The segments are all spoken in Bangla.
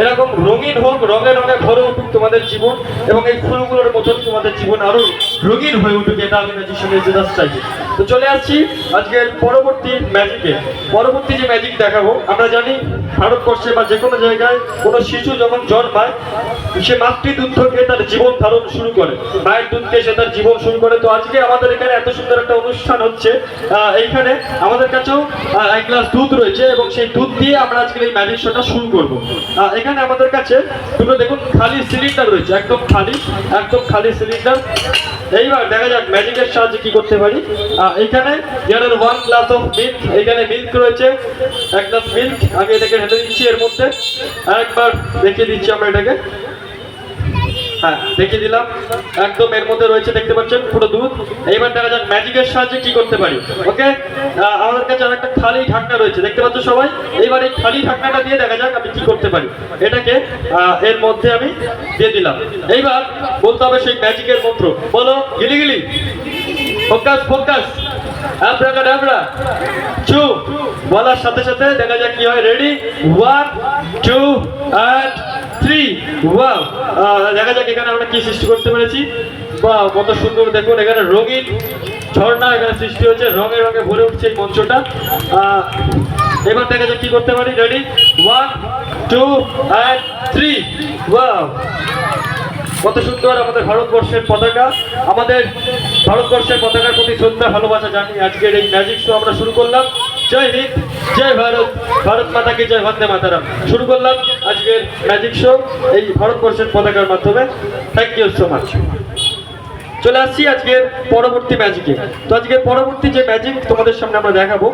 এরকম রঙিন হোক, রঙে রঙে ভরে উঠুক তোমাদের জীবন, এবং এই ফুলগুলোর মতন তোমাদের জীবন আরো রঙিন হয়ে উঠুক, এটা আমি ম্যাজিক সঙ্গে জেদাস চাইছি। তো চলে আসছি আজকের পরবর্তী ম্যাজিকে। পরবর্তী যে ম্যাজিক দেখাবো, আমরা জানি ভারতবর্ষে বা যে কোনো জায়গায় কোনো শিশু যখন জন্মায় সে মাতৃদুগ্ধ খেয়ে তার জীবন ধারণ শুরু করে, মায়ের দুধ খেয়ে সে তার জীবন শুরু করে। তো আজকে আমাদের এখানে এত সুন্দর একটা অনুষ্ঠান হচ্ছে, এইখানে আমাদের কাছেও এক গ্লাস দুধ রয়েছে, এবং সেই দুধ দিয়ে আমরা আজকে এই ম্যাজিক শোটা শুরু করবো। এখানে আমাদের কাছে দুটো দেখুন খালি সিলিন্ডার রয়েছে, একদম খালি সিলিন্ডার। এইবার দেখা যাক ম্যাজিকের সাহায্যে কি করতে পারি। এখানে ইয়ারের 1 গ্লাস অফ মিল্ক, এখানে মিল্ক রয়েছে, এক গ্লাস মিল্ক। আমি এটাকে ঢেলে দিচ্ছি এর মধ্যে, আরেকবার দেখিয়ে দিচ্ছি আমরা এটাকে। হ্যাঁ, দেখিয়ে দিলাম, একদম এর মধ্যে রয়েছে, দেখতে পাচ্ছেন পুরো দুধ। এইবার দেখা যাক ম্যাজিকের সাহায্যে কি করতে পারি। ওকে, আমাদের কাছে একটা খালি ঢাকনা রয়েছে, দেখতে পাচ্ছ সবাই। এইবার এই খালি ঢাকনাটা দিয়ে দেখা যাক আমি কি করতে পারি। এটাকে এর মধ্যে আমি দিয়ে দিলাম। এইবার বলতে হবে সেই ম্যাজিকের মন্ত্র। বলো, গিলি গিলি, ফোকাস ফোকাস, অ্যাব্রাকাডাব্রা, চু। বলার সাথে সাথে দেখা যাক কি হয়। Ready, 1 2 and 3। ওয়াও, দেখা যাক এখানে আমরা কি সৃষ্টি করতে পেরেছি। বাহ, কত সুন্দর! দেখুন এখানে রঙিন ঝর্ণা এখানে সৃষ্টি হচ্ছে, রঙে রঙে ভরে উঠছে এই মঞ্চটা। এবার দেখা যাক কি করতে পারি। Ready, 1 2 and 3। ওয়াও, কত সুন্দর আমাদের ভারতবর্ষের পতাকা। আমাদের ভারতবর্ষের পতাকার প্রতি শ্রদ্ধা ভালোবাসা জানিয়ে আজকের এই ম্যাজিক শো আমরা শুরু করলাম। জয় হিন্দ, জয় ভারত, ভারত মাতা কি জয়, বন্দে মাতারাম। শুরু করলাম আজকের ম্যাজিক শো এই ভারতবর্ষের পতাকার মাধ্যমে। Thank you so much. চলে আসছি আজকের পরবর্তী ম্যাজিকে। তো আজকের পরবর্তী যে ম্যাজিক তোমাদের সামনে আমরা দেখাবো,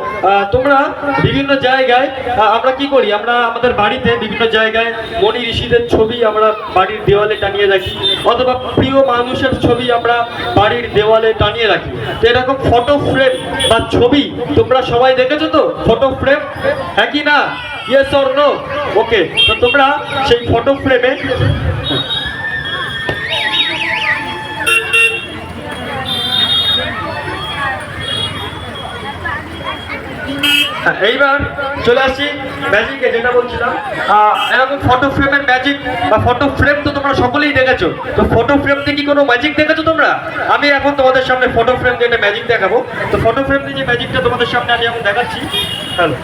তোমরা বিভিন্ন জায়গায় আমরা কি করি, আমরা আমাদের বাড়িতে বিভিন্ন জায়গায় মনি ঋষিদের ছবি আমরা বাড়ির দেওয়ালে টানিয়ে রাখি, অথবা প্রিয় মানুষের ছবি আমরা বাড়ির দেওয়ালে টানিয়ে রাখি। তো এরকম ফটো ফ্রেম বা ছবি তোমরা সবাই দেখেছো তো? ফটো ফ্রেম, হ্যাঁ কি না? Yes or no? ওকে, তো তোমরা সেই ফটো ফ্রেমে এইবার চলে আসি ম্যাজিকে, যেটা বলছিলাম। এরকম ফটো ফ্রেমের ম্যাজিক বা ফটো ফ্রেম তো তোমরা সকলেই দেখেছো। তো ফটো ফ্রেম দিয়ে কি কোনো ম্যাজিক দেখেছো তোমরা? আমি এখন তোমাদের সামনে ফটো ফ্রেম দিয়ে একটা ম্যাজিক দেখাবো। তো ফটো ফ্রেম দিয়ে যে ম্যাজিকটা তোমাদের সামনে আমি এখন দেখাচ্ছি। হ্যালো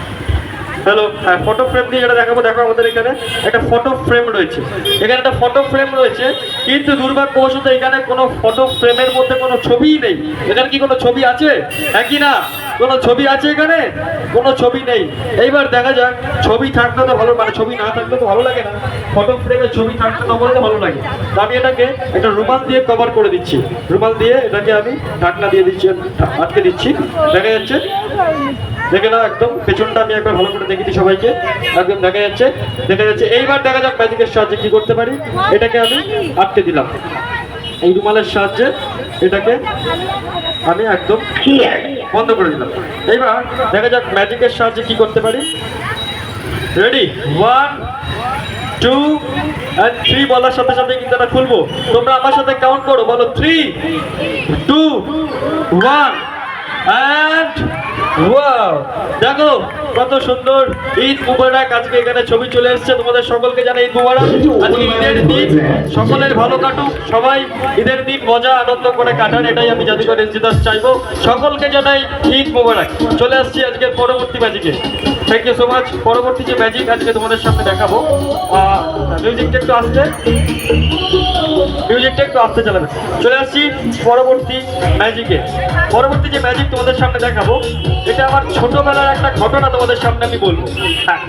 হ্যালো, হ্যাঁ, ফটো ফ্রেম দিয়ে যেটা দেখাবো, দেখো আমাদের এখানে একটা ফটো ফ্রেম রয়েছে। এখানে একটা ফটো ফ্রেম রয়েছে, কিন্তু দুর্ভাগ্যবশত এখানে কোনো ফটো ফ্রেমের মধ্যে কোনো ছবিই নেই। এখানে কি কোনো ছবি আছে? হ্যাঁ কি না? কোনো ছবি আছে এখানে? কোনো ছবি নেই। এইবার দেখা যাক, ছবি থাকলে তো ভালো, মানে ছবি না থাকলে তো ভালো লাগে না। ফটো ফ্রেমে ছবি থাকলে তো বলতে ভালো লাগে। তো আমি এটাকে একটা রুমাল দিয়ে কভার করে দিচ্ছি। রুমাল দিয়ে এটাকে আমি ঢাকনা দিয়ে দিচ্ছি, আটকে দিচ্ছি। দেখা যাচ্ছে, দেখে নাও, একদম পেছনটা আমি একবার ভালো করে দেখেছি সবাইকে, একদম দেখা যাচ্ছে। এইবার দেখা যাক ম্যাজিকের সাহায্যে কি করতে পারি। এটাকে আমি আটকে দিলাম এই রুমালের সাহায্যে, এটাকে আমি একদম বন্ধ করে দিলাম। এইবার দেখা যাক ম্যাজিকের সাহায্যে কি করতে পারি। রেডি, 1 2 and 3 বলার সাথে সাথে কিন্তু এটা খুলবো। তোমরা আমার সাথে কাউন্ট করো, বলো 3 2 1 and ওয়াও, দেখো কত সুন্দর! ঈদ মুবারক। আজকে এখানে ছবি চলে এসেছে, তোমাদের সকলকে জানাই ঈদ মুবারক। আজকে ঈদের দিন, সকলের ভালো কাটুক, সবাই ঈদের দিন মজা আনন্দ করে কাটান, এটাই আমি জাদুঘর এসজিদাস চাইবো। সকলকে জানাই ঈদ মুবারক। চলে আসছি আজকের পরবর্তী ম্যাজিকে। Thank you so much. পরবর্তী যে ম্যাজিক আজকে তোমাদের সামনে দেখাবো, মিউজিকটা একটু আসতে চালাবে। চলে আসছি পরবর্তী ম্যাজিকে। পরবর্তী যে ম্যাজিক তোমাদের সামনে দেখাবো, এটা আমার ছোটবেলার একটা ঘটনা তোমাদের সামনে আমি বলবো। হ্যাঁ,